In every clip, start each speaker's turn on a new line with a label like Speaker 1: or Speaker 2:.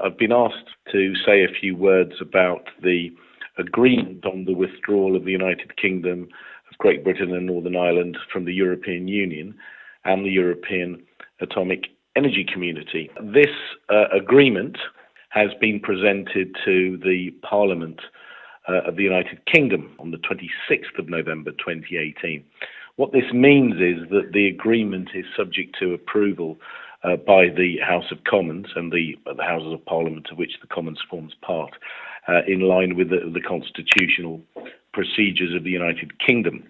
Speaker 1: I've been asked to say a few words about the agreement on the withdrawal of the United Kingdom, of Great Britain and Northern Ireland from the European Union and the European Atomic Energy Community. This agreement has been presented to the Parliament of the United Kingdom on the 26th of November 2018. What this means is that the agreement is subject to approval by the House of Commons and the Houses of Parliament of which the Commons forms part, in line with the constitutional procedures of the United Kingdom.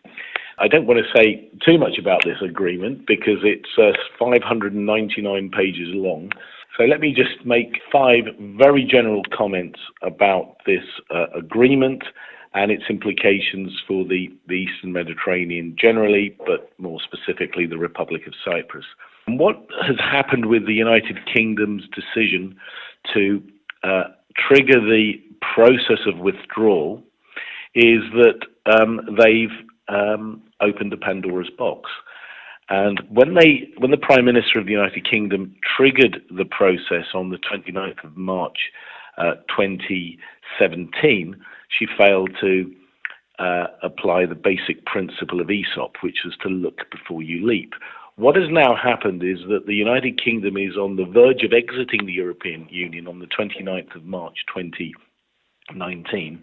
Speaker 1: I don't want to say too much about this agreement because it's 599 pages long. So let me just make 5 very general comments about this agreement and its implications for the Eastern Mediterranean generally, but more specifically the Republic of Cyprus. And what has happened with the United Kingdom's decision to trigger the process of withdrawal is that they've opened a Pandora's box. And when the Prime Minister of the United Kingdom triggered the process on the 29th of March 2017, she failed to apply the basic principle of Aesop, which is to look before you leap. What has now happened is that the United Kingdom is on the verge of exiting the European Union on the 29th of March 2019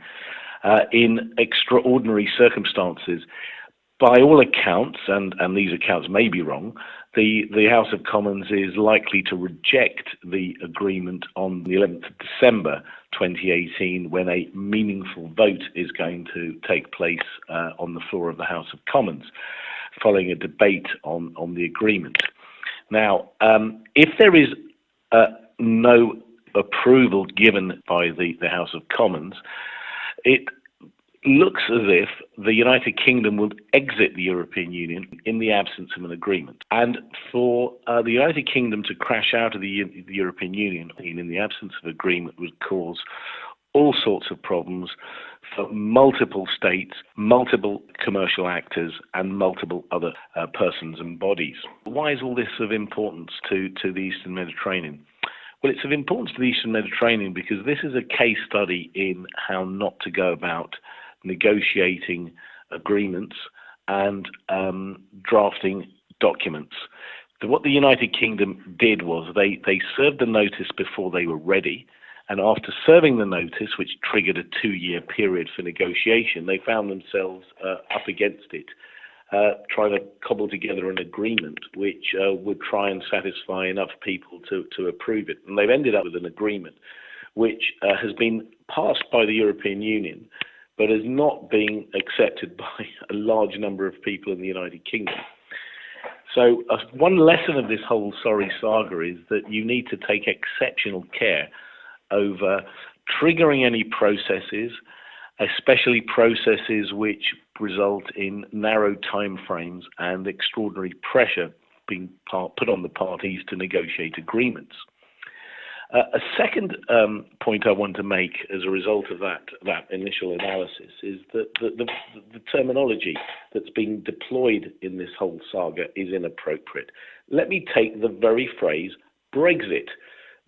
Speaker 1: in extraordinary circumstances. By all accounts, and these accounts may be wrong, the House of Commons is likely to reject the agreement on the 11th of December 2018 when a meaningful vote is going to take place on the floor of the House of Commons following a debate on the agreement. Now, if there is no approval given by the House of Commons, it looks as if the United Kingdom will exit the European Union in the absence of an agreement. And for the United Kingdom to crash out of the European Union in the absence of agreement would cause all sorts of problems for multiple states, multiple commercial actors, and multiple other persons and bodies. Why is all this of importance to the Eastern Mediterranean? Well, it's of importance to the Eastern Mediterranean because this is a case study in how not to go about negotiating agreements and drafting documents. What the United Kingdom did was they served the notice before they were ready, and after serving the notice, which triggered a 2-year period for negotiation, they found themselves up against it, trying to cobble together an agreement which would try and satisfy enough people to approve it. And they've ended up with an agreement which has been passed by the European Union, but is not being accepted by a large number of people in the United Kingdom. So one lesson of this whole sorry saga is that you need to take exceptional care over triggering any processes, especially processes which result in narrow timeframes and extraordinary pressure being put on the parties to negotiate agreements. A second point I want to make as a result of that initial analysis is that the terminology that's being deployed in this whole saga is inappropriate. Let me take the very phrase Brexit.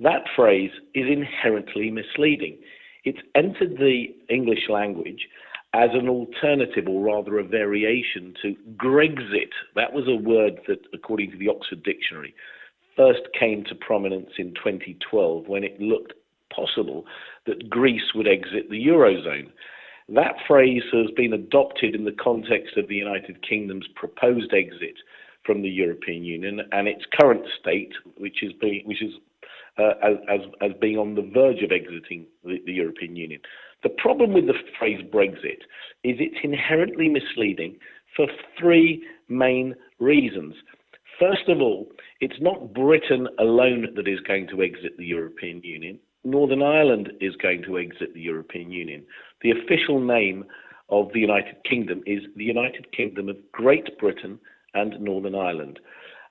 Speaker 1: That phrase is inherently misleading. It's entered the English language as an alternative, or rather a variation, to Grexit. That was a word that, according to the Oxford Dictionary, first came to prominence in 2012 when it looked possible that Greece would exit the Eurozone. That phrase has been adopted in the context of the United Kingdom's proposed exit from the European Union and its current state, which is as being on the verge of exiting the European Union. The problem with the phrase Brexit is it's inherently misleading for 3 main reasons. First of all, it's not Britain alone that is going to exit the European Union. Northern Ireland is going to exit the European Union. The official name of the United Kingdom is the United Kingdom of Great Britain and Northern Ireland.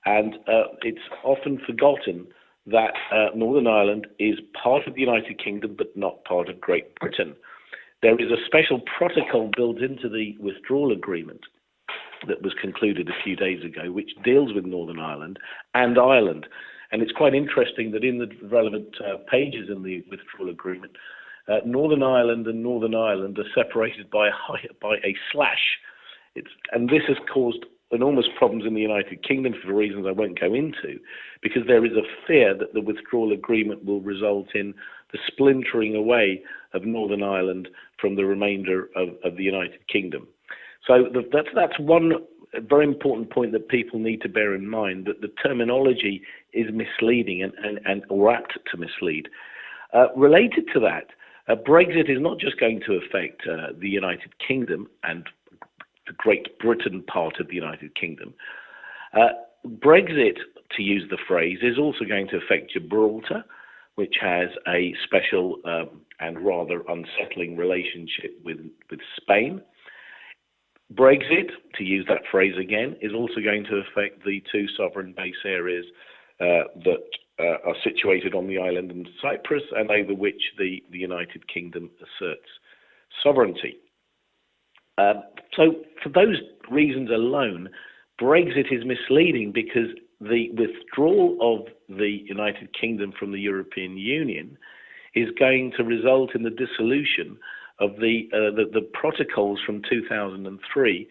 Speaker 1: And it's often forgotten that Northern Ireland is part of the United Kingdom but not part of Great Britain. There is a special protocol built into the withdrawal agreement that was concluded a few days ago, which deals with Northern Ireland and Ireland. And it's quite interesting that in the relevant pages in the withdrawal agreement, Northern Ireland and Northern Ireland are separated by a slash. And this has caused enormous problems in the United Kingdom for reasons I won't go into, because there is a fear that the withdrawal agreement will result in the splintering away of Northern Ireland from the remainder of the United Kingdom. So that's one very important point that people need to bear in mind, that the terminology is misleading and or apt to mislead. Related to that, Brexit is not just going to affect the United Kingdom and the Great Britain part of the United Kingdom. Brexit, to use the phrase, is also going to affect Gibraltar, which has a special and rather unsettling relationship with Spain. Brexit, to use that phrase again, is also going to affect the two sovereign base areas that are situated on the island of Cyprus and over which the United Kingdom asserts sovereignty. So for those reasons alone, Brexit is misleading, because the withdrawal of the United Kingdom from the European Union is going to result in the dissolution of the protocols from 2003,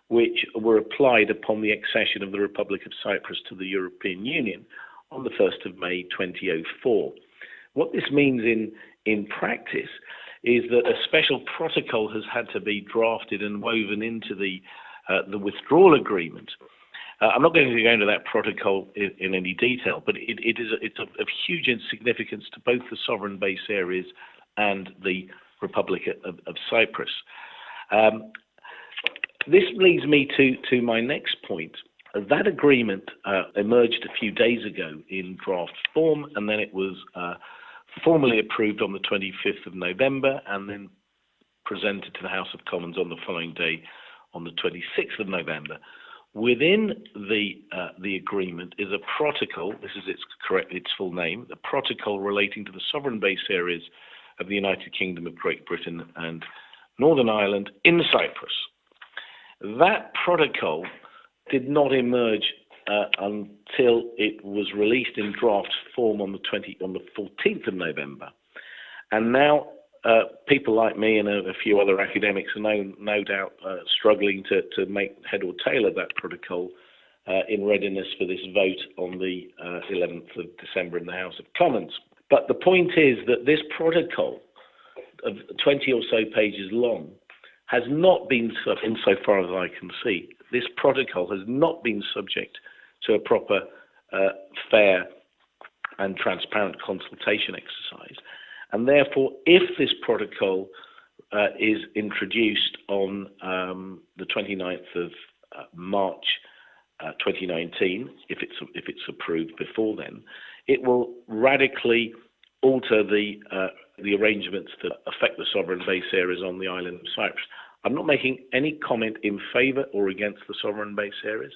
Speaker 1: which were applied upon the accession of the Republic of Cyprus to the European Union on the 1st of May 2004. What this means in practice is that a special protocol has had to be drafted and woven into the withdrawal agreement. I'm not going to go into that protocol in any detail, but it's of huge significance to both the sovereign base areas and the Republic of Cyprus. This leads me to my next point. That agreement emerged a few days ago in draft form, and then it was formally approved on the 25th of November, and then presented to the House of Commons on the following day, on the 26th of November. Within the agreement is a protocol. This is its full name: the Protocol relating to the sovereign base areas of the United Kingdom of Great Britain and Northern Ireland in Cyprus. That protocol did not emerge until it was released in draft form on the 14th of November, and now people like me and a few other academics are no doubt struggling to make head or tail of that protocol in readiness for this vote on the 11th of December in the House of Commons. But the point is that this protocol, of 20 or so pages long, has not been, insofar as I can see, this protocol has not been subject to a proper, fair and transparent consultation exercise. And therefore, if this protocol is introduced on the 29th of March 2019, if it's approved before then, it will radically alter the arrangements that affect the sovereign base areas on the island of Cyprus. I'm not making any comment in favour or against the sovereign base areas.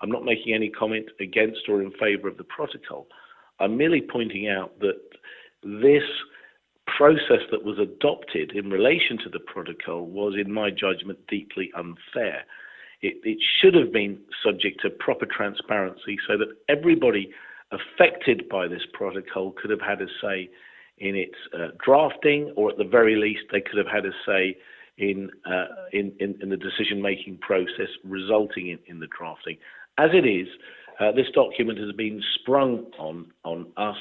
Speaker 1: I'm not making any comment against or in favour of the protocol. I'm merely pointing out that this process that was adopted in relation to the protocol was, in my judgment, deeply unfair. It should have been subject to proper transparency so that everybody affected by this protocol could have had a say in its drafting, or at the very least they could have had a say in the decision-making process resulting in the drafting. As it is, this document has been sprung on us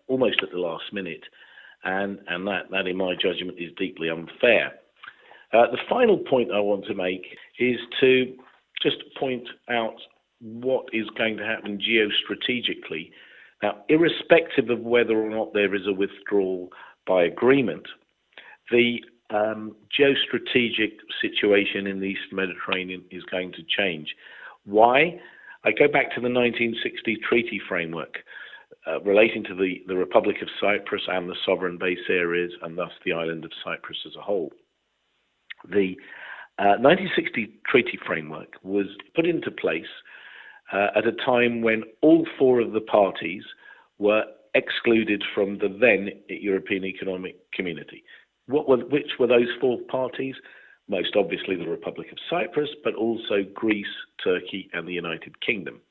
Speaker 1: almost at the last minute, and that, in my judgment, is deeply unfair. The final point I want to make is to just point out what is going to happen geostrategically. Now, irrespective of whether or not there is a withdrawal by agreement, the geostrategic situation in the Eastern Mediterranean is going to change. Why? I go back to the 1960 treaty framework relating to the Republic of Cyprus and the sovereign base areas, and thus the island of Cyprus as a whole. The 1960 treaty framework was put into place at a time when all four of the parties were excluded from the then European Economic Community. Which were those four parties? Most obviously the Republic of Cyprus, but also Greece, Turkey, and the United Kingdom.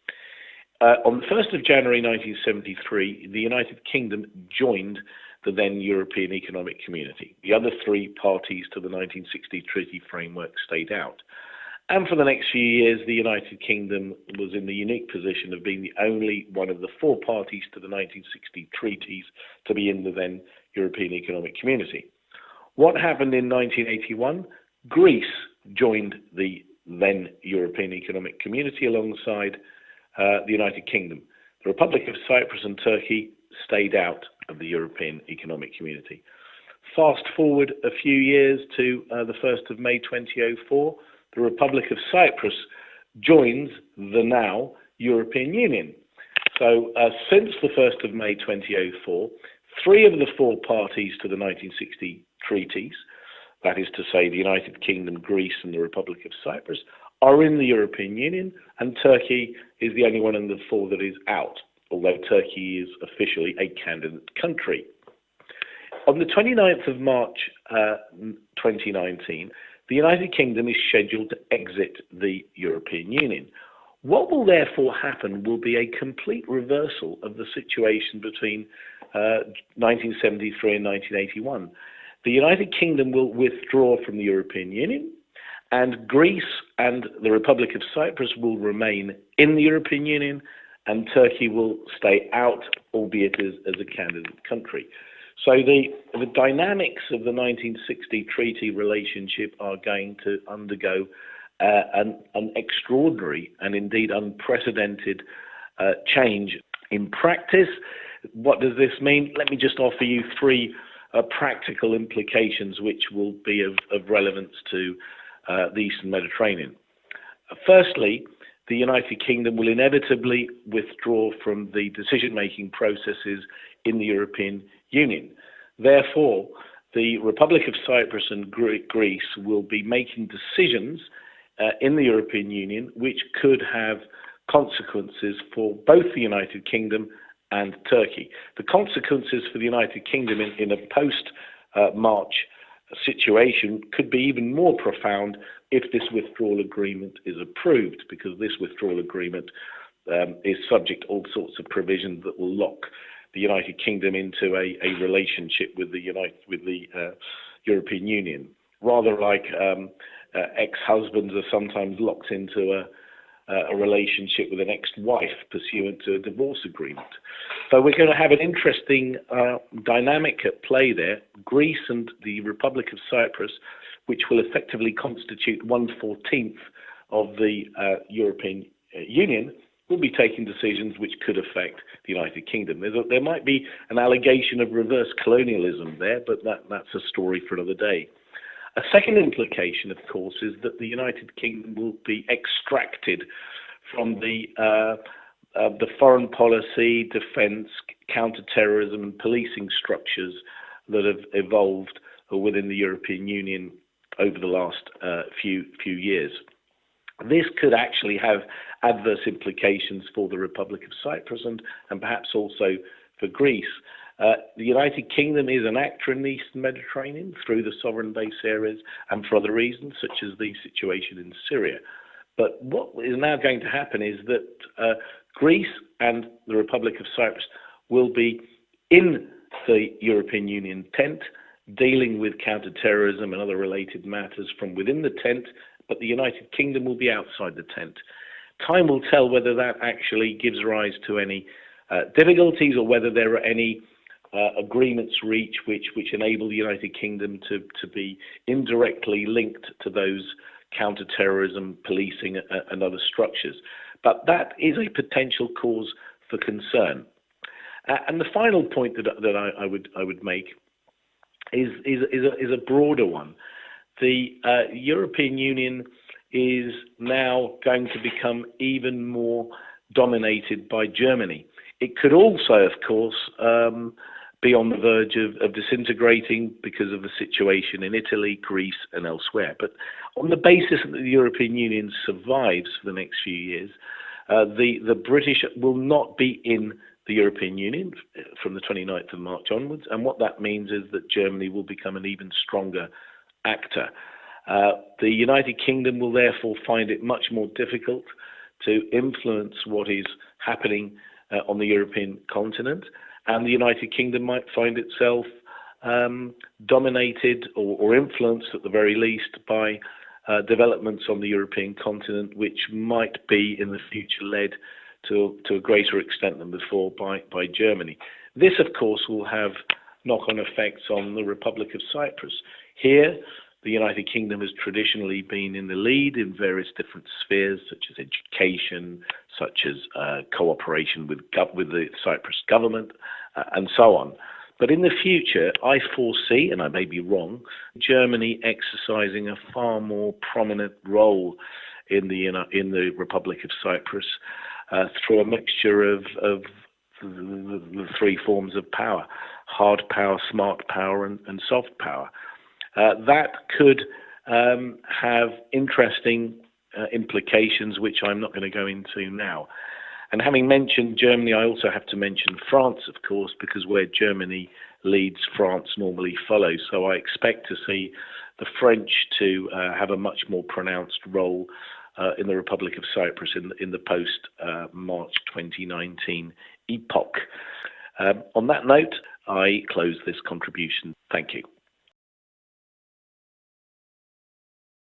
Speaker 1: On the 1st of January 1973, the United Kingdom joined the then European Economic Community. The other three parties to the 1960 treaty framework stayed out. And for the next few years, the United Kingdom was in the unique position of being the only one of the four parties to the 1960 treaties to be in the then European Economic Community. What happened in 1981? Greece joined the then European Economic Community alongside the United Kingdom. The Republic of Cyprus and Turkey stayed out of the European Economic Community. Fast forward a few years to the 1st of May 2004, the Republic of Cyprus joins the now European Union. So since the 1st of May 2004, three of the four parties to the 1960 treaties, that is to say the United Kingdom, Greece and the Republic of Cyprus, are in the European Union, and Turkey is the only one in the four that is out, although Turkey is officially a candidate country. On the 29th of March 2019, the United Kingdom is scheduled to exit the European Union. What will therefore happen will be a complete reversal of the situation between 1973 and 1981. The United Kingdom will withdraw from the European Union, and Greece and the Republic of Cyprus will remain in the European Union, and Turkey will stay out, albeit as a candidate country. So the dynamics of the 1960 treaty relationship are going to undergo an extraordinary and indeed unprecedented change in practice. What does this mean? Let me just offer you three practical implications which will be of relevance to the Eastern Mediterranean. Firstly, the United Kingdom will inevitably withdraw from the decision-making processes in the European Union. Therefore, the Republic of Cyprus and Greece will be making decisions in the European Union which could have consequences for both the United Kingdom and Turkey. The consequences for the United Kingdom in a post-March situation could be even more profound if this withdrawal agreement is approved, because this withdrawal agreement is subject to all sorts of provisions that will lock the United Kingdom into a relationship with the European Union, rather like ex-husbands are sometimes locked into a relationship with an ex-wife pursuant to a divorce agreement. So we're going to have an interesting dynamic at play there. Greece and the Republic of Cyprus, which will effectively constitute 1/14 of the European Union, will be taking decisions which could affect the United Kingdom. There might be an allegation of reverse colonialism there, but that's a story for another day. A second implication, of course, is that the United Kingdom will be extracted from the foreign policy, defence, counter-terrorism and policing structures that have evolved within the European Union over the last few years. This could actually have adverse implications for the Republic of Cyprus and perhaps also for Greece. The United Kingdom is an actor in the Eastern Mediterranean through the sovereign base areas and for other reasons, such as the situation in Syria. But what is now going to happen is that Greece and the Republic of Cyprus will be in the European Union tent, dealing with counter-terrorism and other related matters from within the tent, but the United Kingdom will be outside the tent. Time will tell whether that actually gives rise to any difficulties or whether there are any agreements reached which enable the United Kingdom to be indirectly linked to those counter-terrorism, policing and other structures. But that is a potential cause for concern. And the final point that I would make is a broader one. The European Union is now going to become even more dominated by Germany. It could also, of course, be on the verge of disintegrating because of the situation in Italy, Greece and elsewhere. But on the basis that the European Union survives for the next few years, the British will not be in the European Union from the 29th of March onwards. And what that means is that Germany will become an even stronger actor. The United Kingdom will therefore find it much more difficult to influence what is happening on the European continent, and the United Kingdom might find itself dominated or influenced at the very least by developments on the European continent, which might be in the future led to a greater extent than before by Germany. This, of course, will have knock-on effects on the Republic of Cyprus. Here, the United Kingdom has traditionally been in the lead in various different spheres, such as education, such as cooperation with the Cyprus government, and so on. But in the future, I foresee, and I may be wrong, Germany exercising a far more prominent role in the Republic of Cyprus through a mixture of the three forms of power: hard power, smart power, and soft power. That could have interesting implications, which I'm not going to go into now. And having mentioned Germany, I also have to mention France, of course, because where Germany leads, France normally follows. So I expect to see the French to have a much more pronounced role in the Republic of Cyprus in the post-March 2019 epoch. On that note, I close this contribution. Thank you.